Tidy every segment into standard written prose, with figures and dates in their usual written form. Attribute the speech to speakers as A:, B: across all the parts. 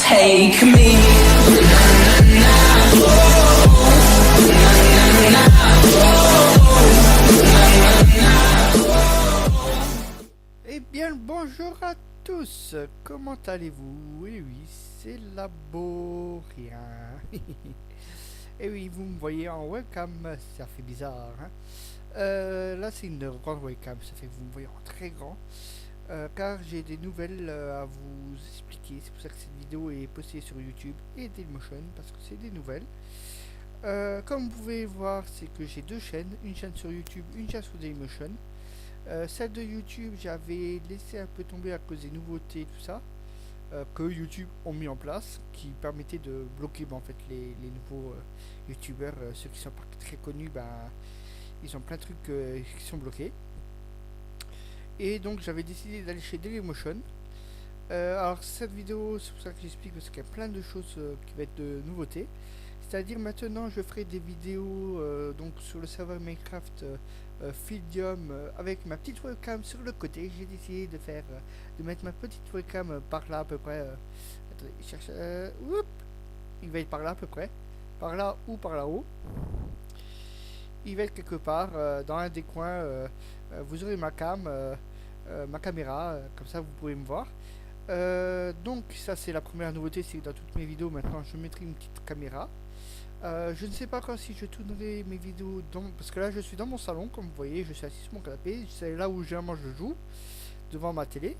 A: take me.
B: Eh bien, bonjour à tous, comment allez-vous? Oui, oui, c'est Laborien. Et oui, vous me voyez en webcam, ça fait bizarre, hein? Là, c'est une grande webcam, ça fait que vous me voyez en très grand. Car j'ai des nouvelles à vous expliquer, c'est pour ça que cette vidéo est postée sur YouTube et Dailymotion, parce que c'est des nouvelles. Comme vous pouvez voir, c'est que j'ai deux chaînes, une chaîne sur YouTube, une chaîne sur Dailymotion. Celle de YouTube, j'avais laissé un peu tomber à cause des nouveautés, tout ça, que YouTube ont mis en place, qui permettaient de bloquer en fait les nouveaux YouTubeurs, ceux qui sont pas très connus, ils ont plein de trucs qui sont bloqués. Et donc j'avais décidé d'aller chez Dailymotion. Alors cette vidéo, c'est pour ça que j'explique, parce qu'il y a plein de choses qui vont être de nouveautés. C'est-à-dire maintenant je ferai des vidéos donc sur le serveur Minecraft Fieldium avec ma petite webcam sur le côté. J'ai décidé de mettre ma petite webcam par là à peu près. Attendez, je cherche. Il va être par là à peu près. Par là ou par là-haut. Il va être quelque part dans un des coins. Vous aurez ma caméra, comme ça vous pouvez me voir. Donc ça c'est la première nouveauté, c'est que dans toutes mes vidéos maintenant je mettrai une petite caméra. Je ne sais pas encore si je tournerai mes vidéos parce que là je suis dans mon salon, comme vous voyez, je suis assis sur mon canapé, c'est là où généralement je joue devant ma télé.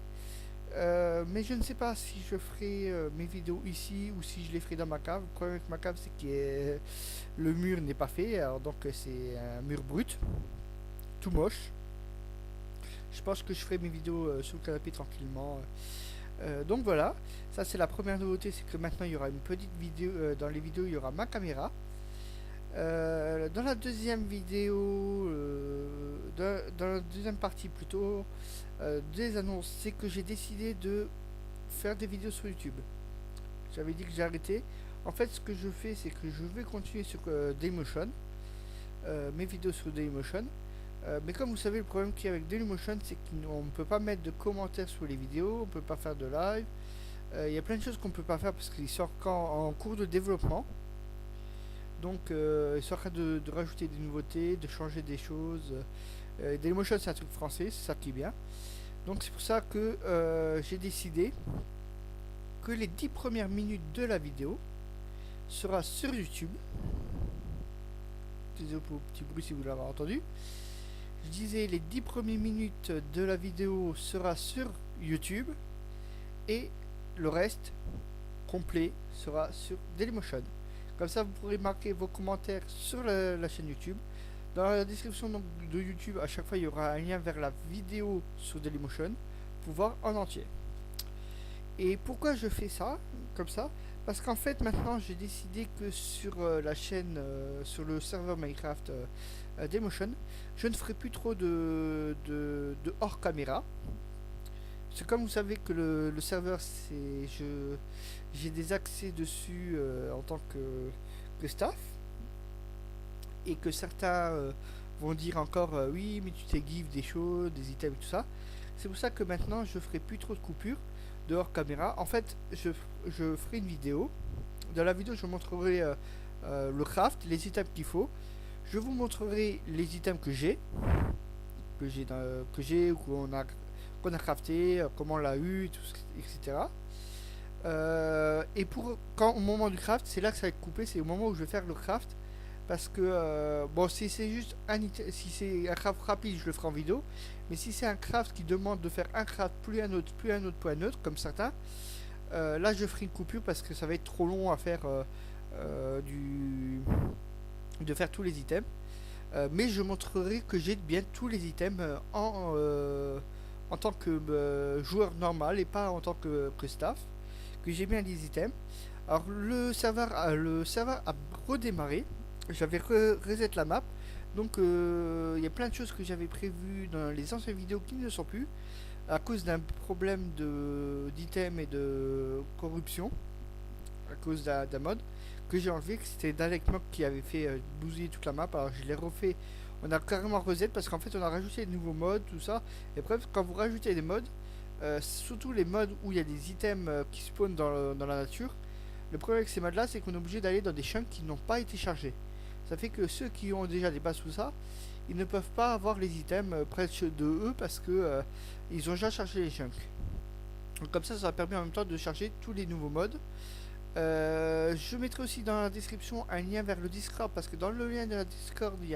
B: Mais je ne sais pas si je ferai mes vidéos ici ou si je les ferai dans ma cave. Le problème avec ma cave, c'est que le mur n'est pas fait, alors donc c'est un mur brut, tout moche. Je pense que je ferai mes vidéos sur le canapé tranquillement. Donc voilà, ça c'est la première nouveauté, c'est que maintenant il y aura une petite vidéo, dans les vidéos il y aura ma caméra. Dans la deuxième vidéo, dans la deuxième partie plutôt, des annonces, c'est que j'ai décidé de faire des vidéos sur YouTube. J'avais dit que j'ai arrêté. En fait ce que je fais, c'est que je vais continuer sur Dailymotion, mes vidéos sur Dailymotion. Mais comme vous savez, le problème qu'il y a avec Dailymotion, c'est qu'on ne peut pas mettre de commentaires sur les vidéos, on ne peut pas faire de live. Il y a plein de choses qu'on ne peut pas faire parce qu'ils sont en cours de développement. Donc ils sont en train de rajouter des nouveautés, de changer des choses. Dailymotion c'est un truc français, c'est ça qui est bien. Donc c'est pour ça que j'ai décidé que les 10 premières minutes de la vidéo sera sur YouTube. Désolé pour le petit bruit si vous l'avez entendu. Je disais, les 10 premières minutes de la vidéo sera sur YouTube et le reste complet sera sur Dailymotion. Comme ça vous pourrez marquer vos commentaires sur la chaîne YouTube. Dans la description donc, de YouTube, à chaque fois il y aura un lien vers la vidéo sur Dailymotion pour voir en entier. Et pourquoi je fais ça comme ça? Parce qu'en fait maintenant j'ai décidé que sur la chaîne, sur le serveur Minecraft Dailymotion, je ne ferai plus trop de hors caméra. C'est comme vous savez que le serveur, j'ai des accès dessus en tant que staff, et que certains vont dire encore oui mais tu t'es give des choses, des items et tout ça. C'est pour ça que maintenant je ferai plus trop de coupures de hors caméra. En fait je ferai une vidéo. Dans la vidéo je montrerai le craft, les items qu'il faut. Je vous montrerai les items que j'ai ou qu'on a crafté, comment on l'a eu, tout, etc. Et au moment du craft, c'est là que ça va être coupé, c'est au moment où je vais faire le craft. Parce que, bon, si c'est juste si c'est un craft rapide, je le ferai en vidéo. Mais si c'est un craft qui demande de faire un craft, puis un autre, puis un autre, puis un autre, comme certains, là je ferai une coupure parce que ça va être trop long à faire de faire tous les items. Mais je montrerai que j'ai bien tous les items en tant que joueur normal et pas en tant que staff, que j'ai bien les items. Alors le serveur a redémarré. J'avais reset la map, donc il y a plein de choses que j'avais prévues dans les anciennes vidéos qui ne sont plus à cause d'un problème d'items et de corruption, à cause d'un mode que j'ai enlevé, que c'était Dalekmock qui avait fait bousiller toute la map. Alors je l'ai refait, on a carrément reset parce qu'en fait on a rajouté de nouveaux modes, tout ça. Et bref, quand vous rajoutez des modes, surtout les modes où il y a des items qui spawnent dans la nature. Le problème avec ces modes là, c'est qu'on est obligé d'aller dans des chunks qui n'ont pas été chargés. Ça fait que ceux qui ont déjà des bases sous ça, ils ne peuvent pas avoir les items près de eux parce que ils ont déjà chargé les chunks. Donc comme ça a permis en même temps de charger tous les nouveaux modes. Je mettrai aussi dans la description un lien vers le Discord parce que dans le lien de la Discord il y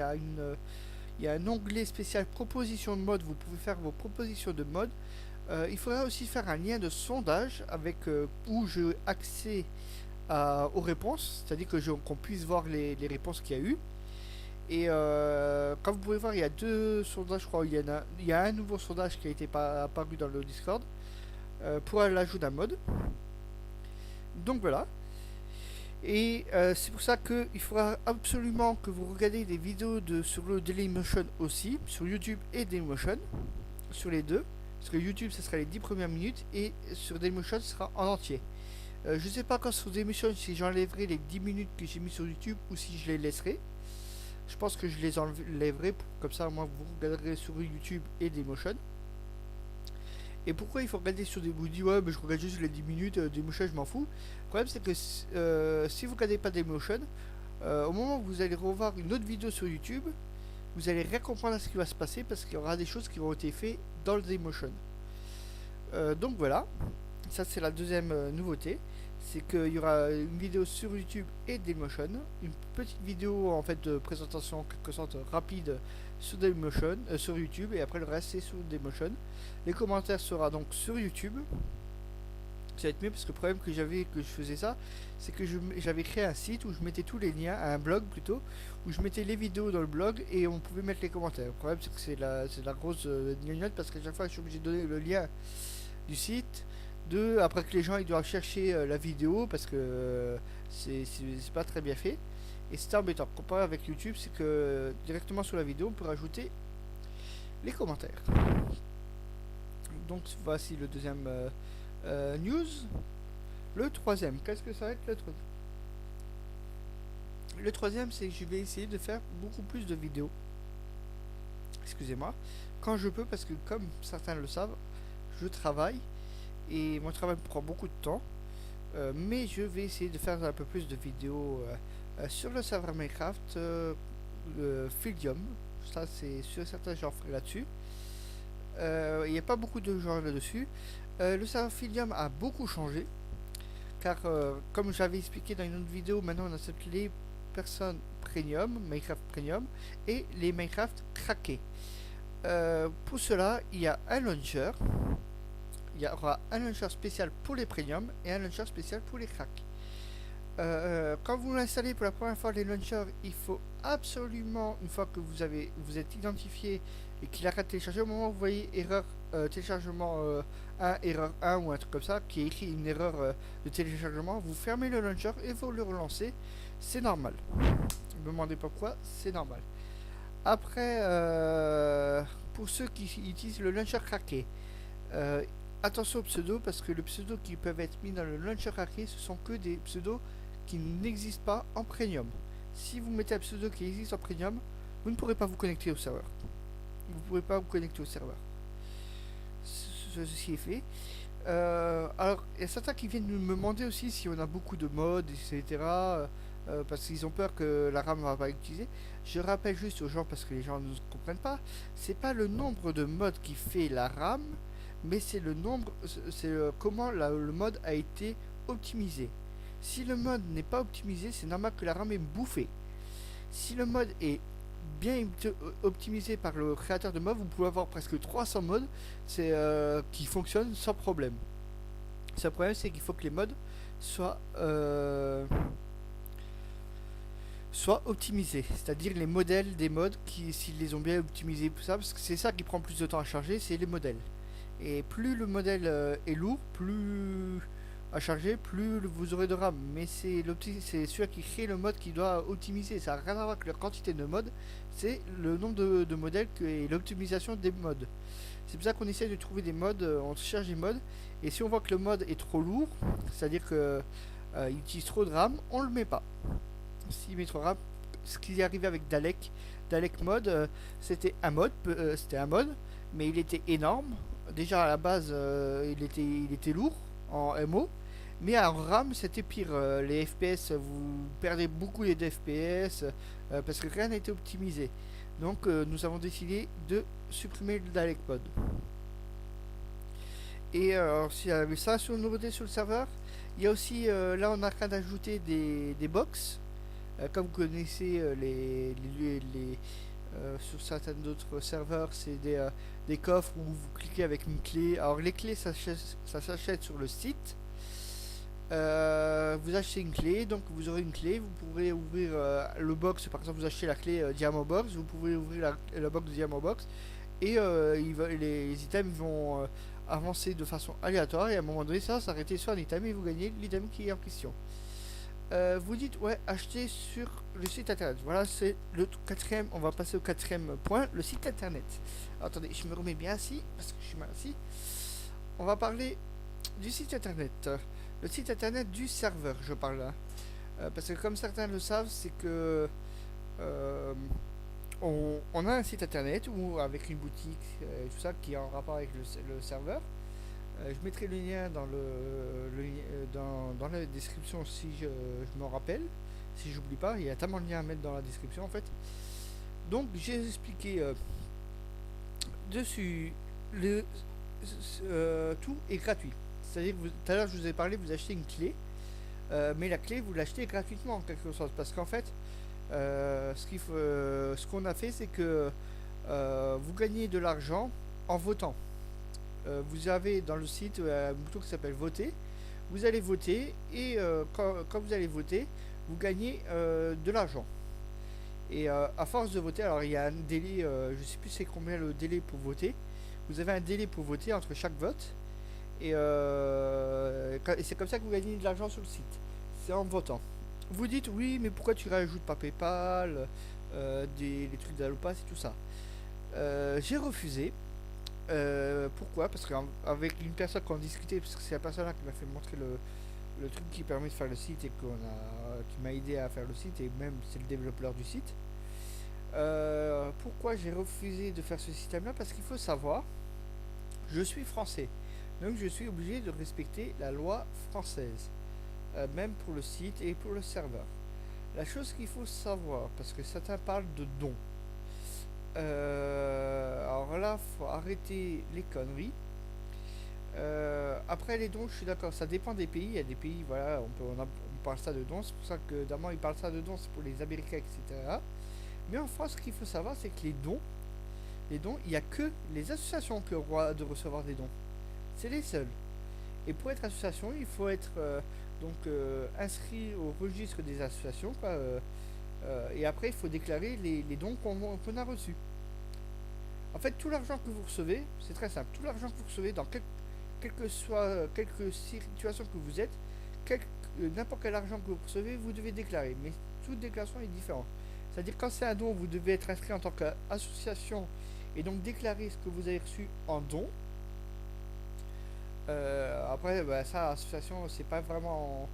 B: a un onglet spécial propositions de mode. Vous pouvez faire vos propositions de mode. Il faudra aussi faire un lien de sondage avec où j'ai accès aux réponses, c'est-à-dire que qu'on puisse voir les réponses qu'il y a eu. Et comme vous pouvez voir, il y a deux sondages, je crois. Il y a un nouveau sondage qui a été apparu dans le Discord pour l'ajout d'un mode. Donc voilà. Et c'est pour ça qu'il faudra absolument que vous regardiez des vidéos sur le Dailymotion aussi, sur YouTube et Dailymotion, sur les deux. Sur YouTube, ce sera les 10 premières minutes et sur Dailymotion, ce sera en entier. Je sais pas quand sur Dailymotion si j'enlèverai les 10 minutes que j'ai mis sur YouTube ou si je les laisserai. Je pense que je les enlèverai, comme ça moi vous regarderez sur YouTube et Dailymotion. Et pourquoi il faut regarder sur des... Vous dites ouais mais je regarde juste les 10 minutes, Dailymotion je m'en fous. Le problème c'est que si vous regardez pas Dailymotion, au moment où vous allez revoir une autre vidéo sur YouTube, vous allez rien comprendre à ce qui va se passer parce qu'il y aura des choses qui ont été faites dans le Dailymotion. Donc voilà, ça c'est la deuxième nouveauté. C'est qu'il y aura une vidéo sur YouTube et Dailymotion, une petite vidéo en fait de présentation en quelque sorte rapide sur Dailymotion, sur YouTube, et après le reste c'est sur Dailymotion. Les commentaires sera donc sur YouTube. Ça va être mieux parce que le problème que je faisais ça, c'est que j'avais créé un site où je mettais tous les liens, un blog plutôt, où je mettais les vidéos dans le blog et on pouvait mettre les commentaires. Le problème c'est que c'est la grosse gnognotte parce qu'à chaque fois je suis obligé de donner le lien du site. Après que les gens ils doivent chercher la vidéo parce que c'est pas très bien fait et c'est embêtant. Comparé avec YouTube, c'est que directement sur la vidéo on peut rajouter les commentaires. Donc voici le deuxième news. Le troisième, qu'est-ce que ça va être le troisième? Le troisième, c'est que je vais essayer de faire beaucoup plus de vidéos. Excusez-moi, quand je peux, parce que comme certains le savent, je travaille et mon travail prend beaucoup de temps, mais je vais essayer de faire un peu plus de vidéos sur le serveur Minecraft, Fieldium. Ça c'est sûr et certain, j'en ferai là-dessus. Il n'y a pas beaucoup de gens là-dessus. Le serveur Fieldium a beaucoup changé car comme j'avais expliqué dans une autre vidéo, maintenant on accepte les personnes premium, Minecraft Premium et les Minecraft craqués. Pour cela, il y a un launcher. Il y aura un launcher spécial pour les premium et un launcher spécial pour les cracks. Quand vous l'installez pour la première fois les launchers, il faut absolument, une fois que vous êtes identifié et qu'il arrête de télécharger, au moment où vous voyez erreur téléchargement 1, erreur 1 ou un truc comme ça, qui est écrit une erreur de téléchargement, vous fermez le launcher et vous le relancez. C'est normal. Ne me demandez pas pourquoi, c'est normal. Après, pour ceux qui utilisent le launcher craqué, attention aux pseudos parce que les pseudos qui peuvent être mis dans le launcher craqué, ce sont que des pseudos qui n'existent pas en premium. Si vous mettez un pseudo qui existe en premium, vous ne pourrez pas vous connecter au serveur. Vous ne pourrez pas vous connecter au serveur. Ceci est fait. Alors, il y a certains qui viennent me demander aussi si on a beaucoup de modes, etc. Parce qu'ils ont peur que la RAM ne va pas être utilisée. Je rappelle juste aux gens, parce que les gens ne comprennent pas, c'est pas le nombre de modes qui fait la RAM, mais c'est le nombre, c'est comment le mode a été optimisé. Si le mode n'est pas optimisé, c'est normal que la RAM est bouffée. Si le mode est bien optimisé par le créateur de mode, vous pouvez avoir presque 300 modes qui fonctionnent sans problème. Le seul problème, c'est qu'il faut que les modes soient optimisés, c'est-à-dire les modèles des modes s'ils les ont bien optimisés, tout ça, parce que c'est ça qui prend plus de temps à charger, c'est les modèles. Et plus le modèle est lourd, plus à charger, plus vous aurez de RAM. Mais c'est celui qui crée le mode qui doit optimiser. Ça n'a rien à voir avec la quantité de modes, c'est le nombre de modèles et l'optimisation des modes. C'est pour ça qu'on essaie de trouver des modes, on cherche des modes. Et si on voit que le mode est trop lourd, c'est-à-dire qu'il utilise trop de RAM, on le met pas. S'il met trop de RAM, ce qui est arrivé avec Dalek mode, c'était un mode, mais il était énorme. déjà à la base, il était lourd en MO, mais en RAM, c'était pire. Les FPS, vous perdez beaucoup les FPS parce que rien n'a été optimisé. Donc, nous avons décidé de supprimer le DirectMod. Et s'il y avait ça sur une nouveauté sur le serveur, il y a aussi, là, on a train d'ajouter des box. Comme vous connaissez, sur certains d'autres serveurs, c'est des coffres où vous cliquez avec une clé. Alors, les clés, ça s'achète sur le site. Vous achetez une clé, donc vous aurez une clé, vous pourrez ouvrir le box, par exemple vous achetez la clé Diamond Box, vous pouvez ouvrir la box Diamond Box et les items vont avancer de façon aléatoire et à un moment donné ça va s'arrêter sur un item et vous gagnez l'item qui est en question. Vous dites ouais acheter sur le site internet, voilà c'est le quatrième, on va passer au quatrième point, le site internet. Alors, attendez, je me remets bien assis parce que je suis mal assis. On va parler du site internet. Le site internet du serveur, je parle là. Parce que comme certains le savent, c'est que euh, on a un site internet ou avec une boutique, tout ça qui est en rapport avec le serveur. Je mettrai le lien dans la description si je m'en rappelle. Si j'oublie pas, il y a tellement de liens à mettre dans la description en fait. Donc j'ai expliqué dessus tout est gratuit. C'est-à-dire que tout à l'heure je vous ai parlé, vous achetez une clé, mais la clé vous l'achetez gratuitement en quelque sorte. Parce qu'en fait, ce qu'on a fait, c'est que vous gagnez de l'argent en votant. Vous avez dans le site un bouton qui s'appelle voter. Vous allez voter et quand vous allez voter, vous gagnez de l'argent. Et à force de voter, alors il y a un délai, je ne sais plus c'est combien le délai pour voter. Vous avez un délai pour voter entre chaque vote. Et c'est comme ça que vous gagnez de l'argent sur le site. C'est en votant. Vous dites oui, mais pourquoi tu rajoutes pas PayPal, les trucs d'Alopass et tout ça. J'ai refusé. Pourquoi? Parce qu'avec une personne qu'on discutait, parce que c'est la personne là qui m'a fait montrer le truc qui permet de faire le site et qui m'a aidé à faire le site et même c'est le développeur du site. Pourquoi j'ai refusé de faire ce système là? Parce qu'il faut savoir, je suis français. Donc je suis obligé de respecter la loi française, même pour le site et pour le serveur. La chose qu'il faut savoir, parce que certains parlent de dons. Alors là, faut arrêter les conneries. Après les dons, je suis d'accord, ça dépend des pays. Il y a des pays, voilà, on parle ça de dons. C'est pour ça que d'abord ils parlent ça de dons, c'est pour les Américains, etc. Mais en France, ce qu'il faut savoir, c'est que les dons, il n'y a que les associations qui ont le droit de recevoir des dons. C'est les seuls. Et pour être association, il faut être inscrit au registre des associations, quoi. Et après, il faut déclarer les dons qu'on a reçus. En fait, tout l'argent que vous recevez, c'est très simple. Tout l'argent que vous recevez, dans quelque situation que vous êtes, n'importe quel argent que vous recevez, vous devez déclarer. Mais toute déclaration est différente. C'est-à-dire quand c'est un don, vous devez être inscrit en tant qu'association et donc déclarer ce que vous avez reçu en don. Après, ça, association, c'est pas vraiment.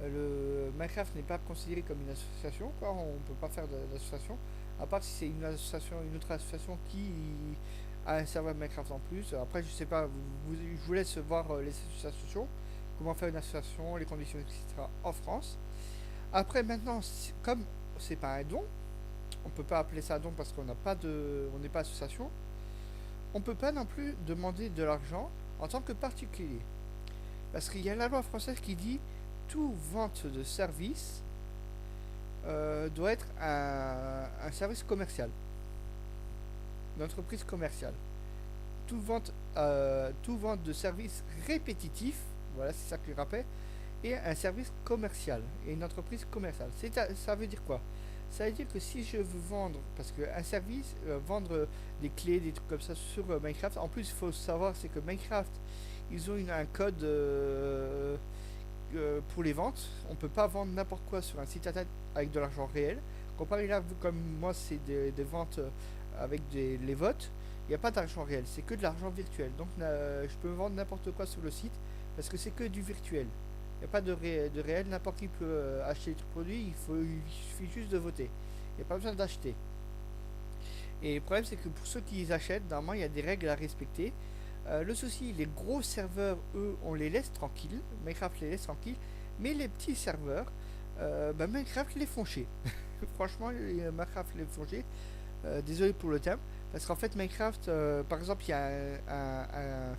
B: Le Minecraft n'est pas considéré comme une association, quoi. On peut pas faire d'association, à part si c'est une autre association qui a un serveur Minecraft en plus. Après, je sais pas, je vous laisse voir les associations, comment faire une association, les conditions, etc. en France. Après, maintenant, comme c'est pas un don, on peut pas appeler ça un don parce on n'est pas association. On peut pas non plus demander de l'argent en tant que particulier. Parce qu'il y a la loi française qui dit toute vente de service doit être un service commercial, une entreprise commerciale. Toute vente de service répétitif, voilà, c'est ça que je rappelle, et un service commercial, et une entreprise commerciale. Ça veut dire quoi? Ça veut dire que si je veux vendre, parce qu'un service, vendre des clés, des trucs comme ça sur Minecraft, en plus il faut savoir, c'est que Minecraft, ils ont un code pour les ventes. On peut pas vendre n'importe quoi sur un site internet avec de l'argent réel. Comparé là, comme moi, c'est des ventes avec les votes, il n'y a pas d'argent réel, c'est que de l'argent virtuel. Donc je peux vendre n'importe quoi sur le site parce que c'est que du virtuel. Il n'y a pas de réel, n'importe qui peut acheter le produit, il suffit juste de voter. Il n'y a pas besoin d'acheter. Et le problème, c'est que pour ceux qui les achètent, normalement, il y a des règles à respecter. Le souci, les gros serveurs, eux, on les laisse tranquilles. Minecraft les laisse tranquilles. Mais les petits serveurs, Minecraft les font chier. Franchement, Minecraft les font chier. Désolé pour le terme. Parce qu'en fait, Minecraft, par exemple, il y a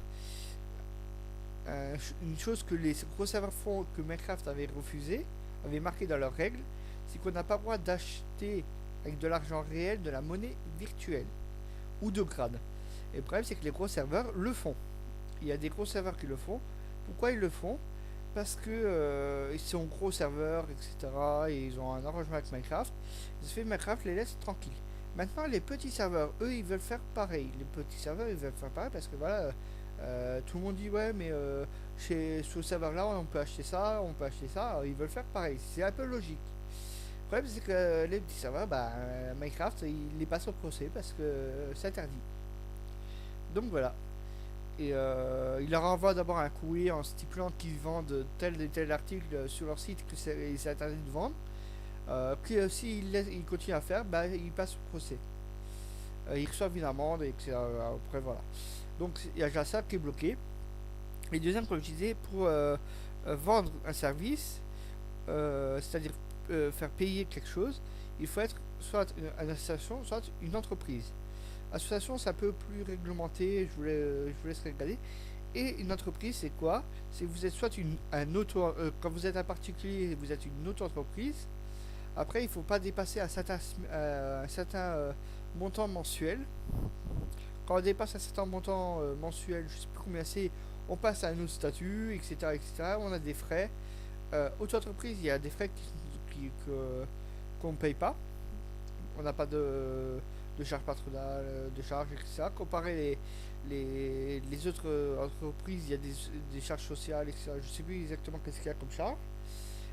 B: une chose que les gros serveurs font, que Minecraft avait refusé, avait marqué dans leurs règles, c'est qu'on n'a pas le droit d'acheter avec de l'argent réel de la monnaie virtuelle ou de grade. Et le problème, c'est que les gros serveurs le font. Il y a des gros serveurs qui le font. Pourquoi ils le font? Parce que ils sont gros serveurs, etc. Et ils ont un arrangement avec Minecraft. Ce fait, Minecraft les laisse tranquilles. Maintenant, les petits serveurs, eux, ils veulent faire pareil. Les petits serveurs, ils veulent faire pareil parce que voilà, tout le monde dit ouais, mais sur ce serveur-là, on peut acheter ça, on peut acheter ça. Alors, ils veulent faire pareil. C'est un peu logique. Le problème, c'est que les petits serveurs, Minecraft, il les passe au procès parce que c'est interdit. Donc voilà. Et il leur envoie d'abord un courrier en stipulant qu'ils vendent tel et tel article sur leur site que c'est interdit de vendre. Puis s'ils continuent à faire, ils passent au procès. Ils reçoivent une amende, etc. Après voilà. Donc il y a déjà ça qui est bloqué. Et deuxième, comme je disais, pour vendre un service, c'est-à-dire faire payer quelque chose, il faut être soit une association, soit une entreprise. Association, c'est un peu plus réglementé, je vous laisse regarder. Et une entreprise, c'est quoi? C'est que vous êtes soit quand vous êtes un particulier, vous êtes une auto-entreprise. Après, il ne faut pas dépasser un certain montant mensuel. Quand on dépasse un certain montant mensuel, je ne sais plus combien c'est, on passe à un autre statut, etc., etc. On a des frais. Auto-entreprise, il y a des frais qu'on ne paye pas. On n'a pas de charges patronales, de charges, etc. Comparé les autres entreprises, il y a des charges sociales, etc. Je ne sais plus exactement qu'est-ce qu'il y a comme charge.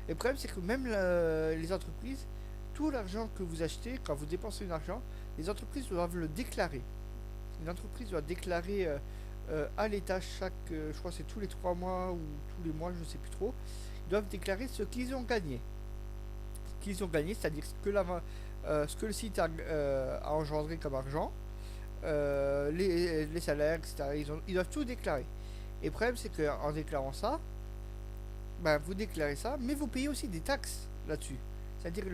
B: Et le problème, c'est que même les entreprises, tout l'argent que vous achetez, quand vous dépensez de l'argent, les entreprises doivent le déclarer. Une entreprise doit déclarer à l'État je crois que c'est tous les 3 mois ou tous les mois, je ne sais plus trop, ils doivent déclarer ce qu'ils ont gagné. Ce qu'ils ont gagné, c'est-à-dire ce que le site a engendré comme argent, les salaires, etc. Ils doivent tout déclarer. Et le problème, c'est qu'en déclarant ça, vous déclarez ça, mais vous payez aussi des taxes là-dessus. C'est-à-dire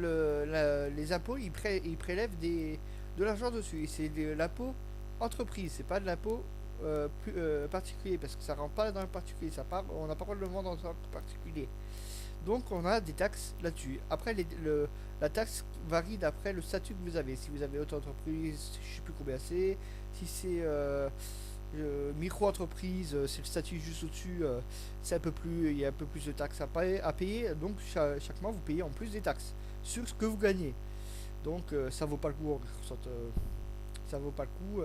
B: les impôts, ils prélèvent de l'argent dessus. Et c'est de l'impôt entreprise, c'est pas de l'impôt particulier, parce que ça rentre pas dans le particulier. On n'a pas le droit de le vendre en tant que particulier. Donc on a des taxes là-dessus. Après, la taxe varie d'après le statut que vous avez. Si vous avez auto-entreprise, je sais plus combien c'est. Si c'est micro-entreprise, c'est le statut juste au-dessus, c'est il y a un peu plus de taxes à payer. Donc chaque mois, vous payez en plus des taxes sur ce que vous gagnez. Donc ça vaut pas le coup en quelque sorte. Ça vaut pas le coup.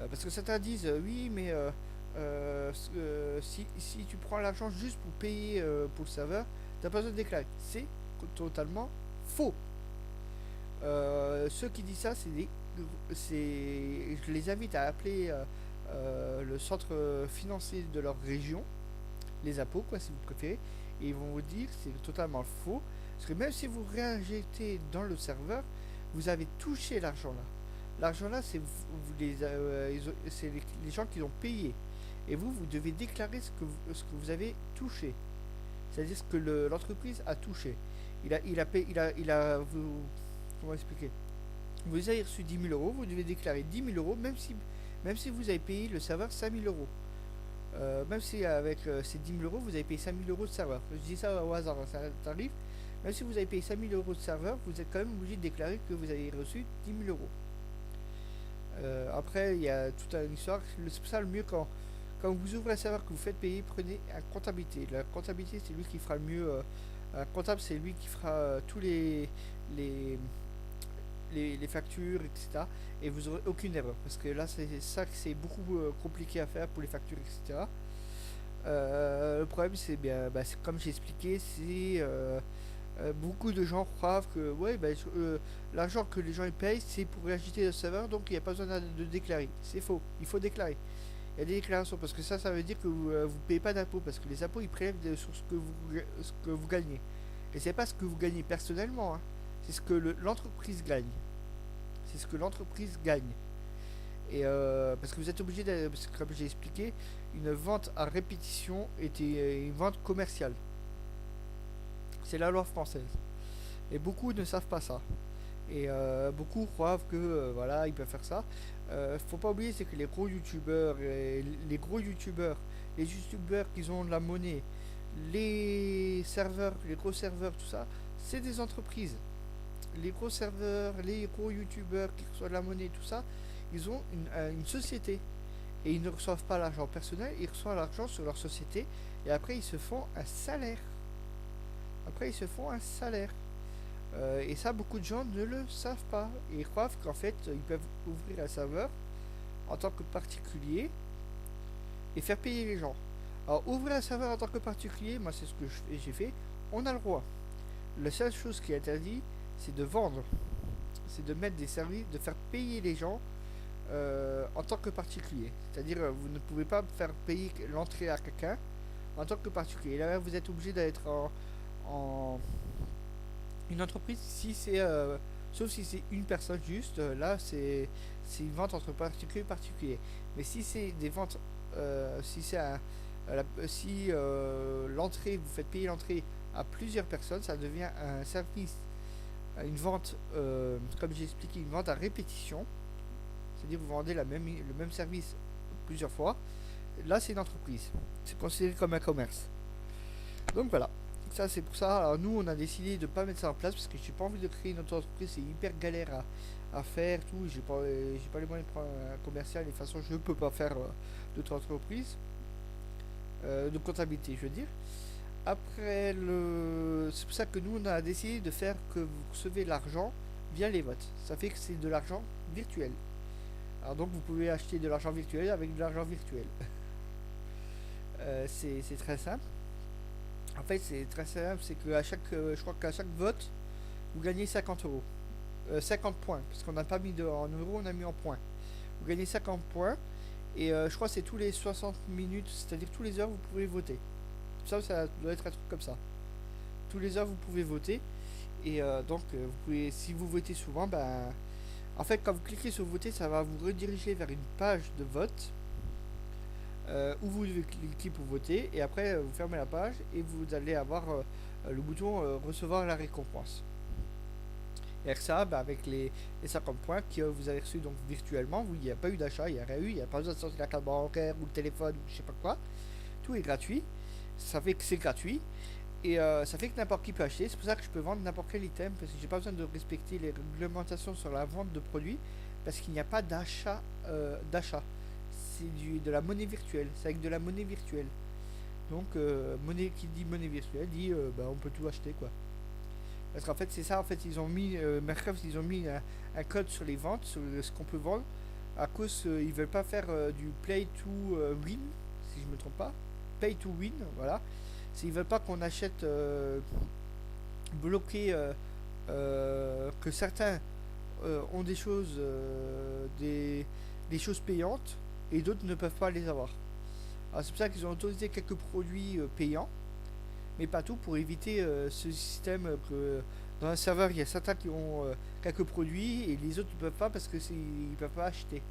B: Parce que certains disent oui, mais si tu prends l'argent juste pour payer pour le serveur, t'as pas besoin de déclarer. C'est totalement faux. Ceux qui disent ça, je les invite à appeler le centre financier de leur région, les impôts, quoi, si vous préférez, et ils vont vous dire que c'est totalement faux. Parce que même si vous réinjectez dans le serveur, vous avez touché l'argent là. L'argent là, c'est les gens qui l'ont payé. Et vous devez déclarer ce que vous avez touché. C'est-à-dire ce que l'entreprise a touché. Comment expliquer? Vous avez reçu 10 000 euros, vous devez déclarer 10 000 euros, même si vous avez payé le serveur 5 000 euros. Même si avec ces 10 000 euros, vous avez payé 5 000 euros de serveur. Je dis ça au hasard, ça arrive. Même si vous avez payé 5 000 euros de serveur, vous êtes quand même obligé de déclarer que vous avez reçu 10 000 euros. Après, il y a toute une histoire. C'est pour ça le mieux quand vous ouvrez un serveur que vous faites payer, prenez un comptabilité. La comptabilité, c'est lui qui fera le mieux. Un comptable, c'est lui qui fera tous les factures, etc. Et vous aurez aucune erreur. Parce que là, c'est beaucoup compliqué à faire pour les factures, etc. Le problème, c'est comme j'ai expliqué, c'est beaucoup de gens croient que ouais, l'argent que les gens ils payent, c'est pour agiter le serveur, donc il n'y a pas besoin de déclarer. C'est faux, il faut déclarer. Il y a des déclarations parce que ça veut dire que vous ne payez pas d'impôts parce que les impôts ils prélèvent sur ce que vous gagnez. Et c'est pas ce que vous gagnez personnellement, hein. C'est ce que l'entreprise gagne. C'est ce que l'entreprise gagne. Et parce que vous êtes obligé de, parce que comme j'ai expliqué, une vente à répétition était une vente commerciale. C'est la loi française. Et beaucoup ne savent pas ça. Et beaucoup croient que voilà, ils peuvent faire ça. Faut pas oublier, c'est que les youtubeurs qui ont de la monnaie, les serveurs, les gros serveurs, tout ça, c'est des entreprises. Les gros serveurs, les gros youtubeurs qui reçoivent de la monnaie, tout ça, ils ont une société. Et ils ne reçoivent pas l'argent personnel, ils reçoivent l'argent sur leur société. Et après, ils se font un salaire. Après, ils se font un salaire. Et ça, beaucoup de gens ne le savent pas. Et ils croient qu'en fait, ils peuvent ouvrir un serveur en tant que particulier et faire payer les gens. Alors, ouvrir un serveur en tant que particulier, moi, c'est ce que j'ai fait. On a le droit. La seule chose qui est interdite, c'est de vendre. C'est de mettre des services, de faire payer les gens en tant que particulier. C'est-à-dire, vous ne pouvez pas faire payer l'entrée à quelqu'un en tant que particulier. Là, vous êtes obligé d'être en une entreprise si c'est sauf si c'est une personne juste, là c'est une vente entre particulier et particulier. Mais si c'est des ventes, si c'est si l'entrée, vous faites payer l'entrée à plusieurs personnes, ça devient un service, une vente, comme j'ai expliqué, une vente à répétition. C'est-à-dire vous vendez le même service plusieurs fois. Là c'est une entreprise, c'est considéré comme un commerce. Donc voilà. Ça c'est pour ça. Alors nous on a décidé de pas mettre ça en place parce que j'ai pas envie de créer une autre entreprise, c'est hyper galère à faire tout. J'ai pas les moyens de prendre un commercial et de toute façon je peux pas faire d'autres entreprises de comptabilité, je veux dire. Après c'est pour ça que nous on a décidé de faire que vous recevez l'argent via les votes. Ça fait que c'est de l'argent virtuel. Alors donc vous pouvez acheter de l'argent virtuel avec de l'argent virtuel. C'est très simple. En fait, c'est très simple, c'est que à chaque, je crois qu'à chaque vote, vous gagnez 50 euros. 50 points, parce qu'on n'a pas mis en euros, on a mis en points. Vous gagnez 50 points, et je crois que c'est tous les 60 minutes, c'est-à-dire tous les heures, vous pouvez voter. Ça doit être un truc comme ça. Tous les heures, vous pouvez voter, et donc, vous pouvez, si vous votez souvent, ben, en fait, quand vous cliquez sur voter, ça va vous rediriger vers une page de vote. Où vous devez cliquer pour voter et après vous fermez la page et vous allez avoir le bouton recevoir la récompense. Et avec ça, bah, avec les 50 points que vous avez reçus donc virtuellement, il n'y a pas eu d'achat, il n'y a rien eu, il n'y a pas besoin de sortir la carte bancaire ou le téléphone ou je sais pas quoi. Tout est gratuit. Ça fait que c'est gratuit et ça fait que n'importe qui peut acheter. C'est pour ça que je peux vendre n'importe quel item parce que j'ai pas besoin de respecter les réglementations sur la vente de produits parce qu'il n'y a pas d'achat. C'est de la monnaie virtuelle, c'est avec de la monnaie virtuelle. Donc monnaie qui dit monnaie virtuelle dit bah, on peut tout acheter quoi. Parce qu'en fait c'est ça, en fait ils ont mis Minecraft, ils ont mis un code sur les ventes, sur ce qu'on peut vendre, à cause ils veulent pas faire du play to win, si je me trompe pas. Pay to win, voilà. Ils veulent pas qu'on achète bloquer que certains ont des choses des choses payantes et d'autres ne peuvent pas les avoir. Alors c'est pour ça qu'ils ont autorisé quelques produits payants, mais pas tout, pour éviter ce système que dans un serveur il y a certains qui ont quelques produits et les autres ne peuvent pas parce que ils peuvent pas acheter.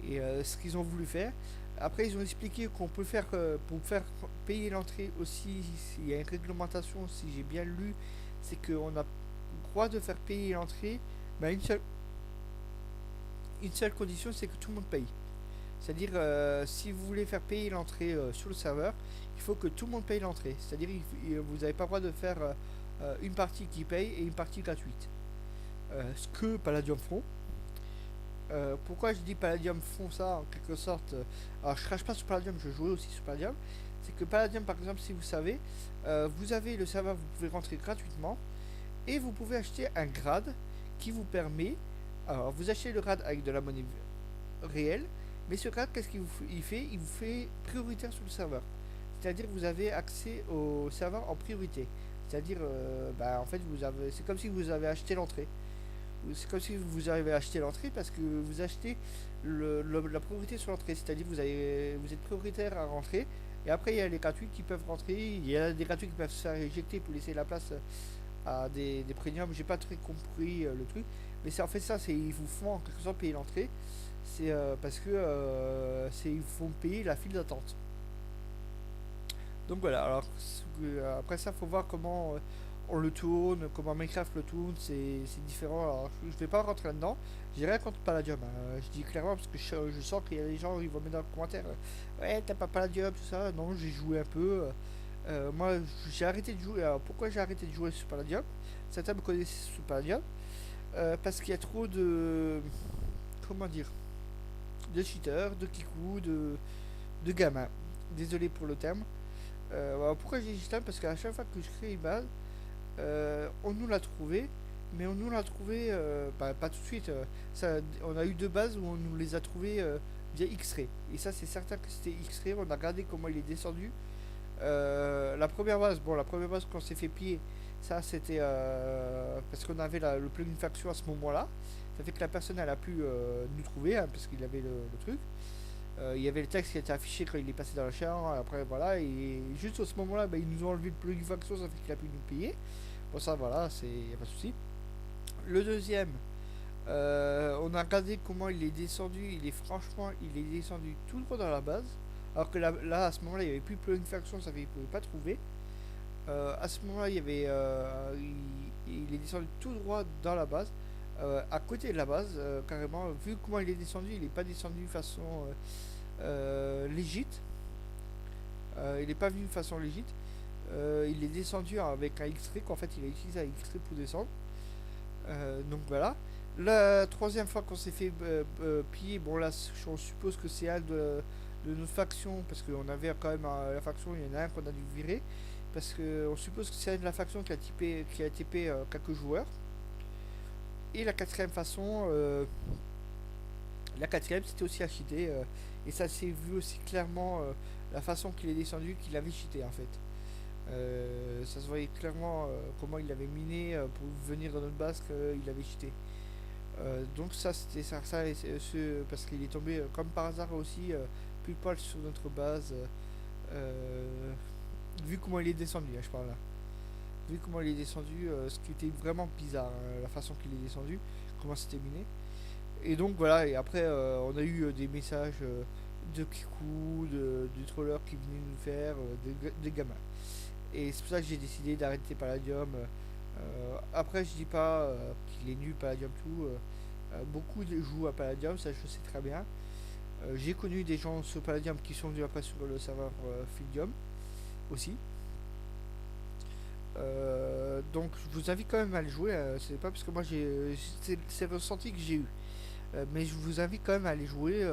B: Et ce qu'ils ont voulu faire. Après ils ont expliqué qu'on peut faire pour faire payer l'entrée aussi, il y a une réglementation, si j'ai bien lu, c'est qu'on a le droit de faire payer l'entrée, mais une seule condition, c'est que tout le monde paye. C'est-à-dire, si vous voulez faire payer l'entrée sur le serveur, il faut que tout le monde paye l'entrée. C'est-à-dire, vous n'avez pas le droit de faire une partie qui paye et une partie gratuite. Ce que Palladium font. Pourquoi je dis Palladium font ça en quelque sorte alors, je crache pas sur Palladium, je jouais aussi sur Palladium. C'est que Palladium, par exemple, si vous savez, vous avez le serveur, vous pouvez rentrer gratuitement et vous pouvez acheter un grade qui vous permet. Alors, vous achetez le grade avec de la monnaie réelle. Mais ce grade, qu'est-ce qu'il fait? Il vous fait prioritaire sur le serveur. C'est-à-dire que vous avez accès au serveur en priorité. C'est-à-dire, bah, en fait, c'est comme si vous avez acheté l'entrée. C'est comme si vous avez acheté l'entrée parce que vous achetez la priorité sur l'entrée. C'est-à-dire que vous êtes prioritaire à rentrer. Et après, il y a les gratuits qui peuvent rentrer. Il y a des gratuits qui peuvent se faire éjecter pour laisser la place à des premiums. J'ai pas très compris le truc. Mais c'est en fait ça. Ils vous font en quelque sorte payer l'entrée. C'est parce que ils font payer la file d'attente. Donc voilà, alors après ça, faut voir comment on le tourne, comment Minecraft le tourne, c'est différent. Alors je vais pas rentrer là-dedans, j'ai rien contre Palladium, hein. Je dis clairement parce que je sens qu'il y a des gens ils vont mettre dans le commentaire ouais, t'as pas Palladium, tout ça. Non, j'ai joué un peu. Moi, j'ai arrêté de jouer. Alors pourquoi j'ai arrêté de jouer sur Palladium? Certains me connaissent sous Palladium. Parce qu'il y a trop de. Comment dire? De cheaters, de kikou, de gamins. Désolé pour le terme. Voilà, pourquoi j'ai dit ça? Parce qu'à chaque fois que je crée une base, on nous l'a trouvé, mais on nous l'a trouvé pas tout de suite. On a eu deux bases où on nous les a trouvées via X-Ray. Et ça, c'est certain que c'était X-Ray. On a regardé comment il est descendu. La première base qu'on s'est fait piller, ça c'était parce qu'on avait le plugin faction à ce moment-là. Ça fait que la personne elle a pu nous trouver hein, parce qu'il avait le truc. Il y avait le texte qui était affiché quand il est passé dans le champ. Après voilà, et juste à ce moment-là, bah, ils nous ont enlevé le plugin faction, ça fait qu'il a pu nous payer. Bon ça voilà, c'est y a pas de souci. Le deuxième, on a regardé comment il est descendu. Il est descendu tout droit dans la base. Alors que là à ce moment-là, il n'y avait plus de plugin faction, ça fait qu'il ne pouvait pas trouver. À ce moment-là, il est descendu tout droit dans la base, à côté de la base, carrément. Vu comment il est descendu, il n'est pas descendu de façon légite. Il n'est pas venu de façon légite. Il est descendu avec un X-Ray, qu'en fait il a utilisé un X-Ray pour descendre. Donc voilà. La troisième fois qu'on s'est fait piller, bon là on suppose que c'est un de notre faction, parce qu'on avait quand même la faction, il y en a un qu'on a dû virer, parce qu'on suppose que c'est un de la faction qui a TP quelques joueurs. Et la quatrième façon, la quatrième c'était aussi à cheater, et ça s'est vu aussi clairement la façon qu'il est descendu, qu'il avait cheaté en fait. Ça se voyait clairement comment il avait miné pour venir dans notre base qu'il avait cheaté. Donc ça c'était ça, parce qu'il est tombé comme par hasard aussi pile poil sur notre base. Vu comment il est descendu, hein, je parle là. Vu comment il est descendu, ce qui était vraiment bizarre, hein, la façon qu'il est descendu, comment c'était miné. Et donc voilà, et après on a eu des messages de Kikou, du troller qui venait nous faire, des gamins. Et c'est pour ça que j'ai décidé d'arrêter Palladium. Après, je dis pas qu'il est nul Palladium tout. Beaucoup jouent à Palladium, ça je sais très bien. J'ai connu des gens sur Palladium qui sont venus après sur le serveur Fidium aussi. Donc je vous invite quand même à le jouer. C'est pas parce que moi c'est le ressenti que j'ai eu. Mais je vous invite quand même à aller jouer.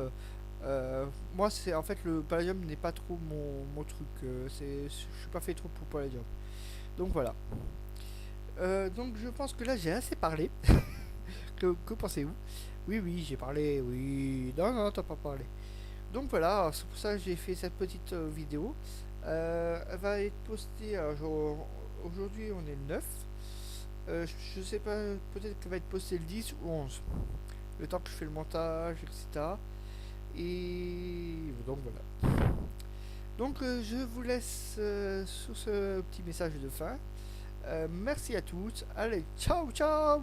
B: Moi, c'est en fait le Palladium n'est pas trop mon truc. Je suis pas fait trop pour Palladium. Donc voilà. Donc je pense que là j'ai assez parlé. Que pensez-vous? Oui, oui, j'ai parlé. Oui, non, non, t'as pas parlé. Donc voilà, c'est pour ça que j'ai fait cette petite vidéo. Elle va être postée. Aujourd'hui, on est le 9. Je sais pas, peut-être qu'elle va être postée le 10 ou 11. Le temps que je fais le montage, etc. Et donc voilà. Donc je vous laisse sur ce petit message de fin. Merci à tous. Allez, ciao, ciao!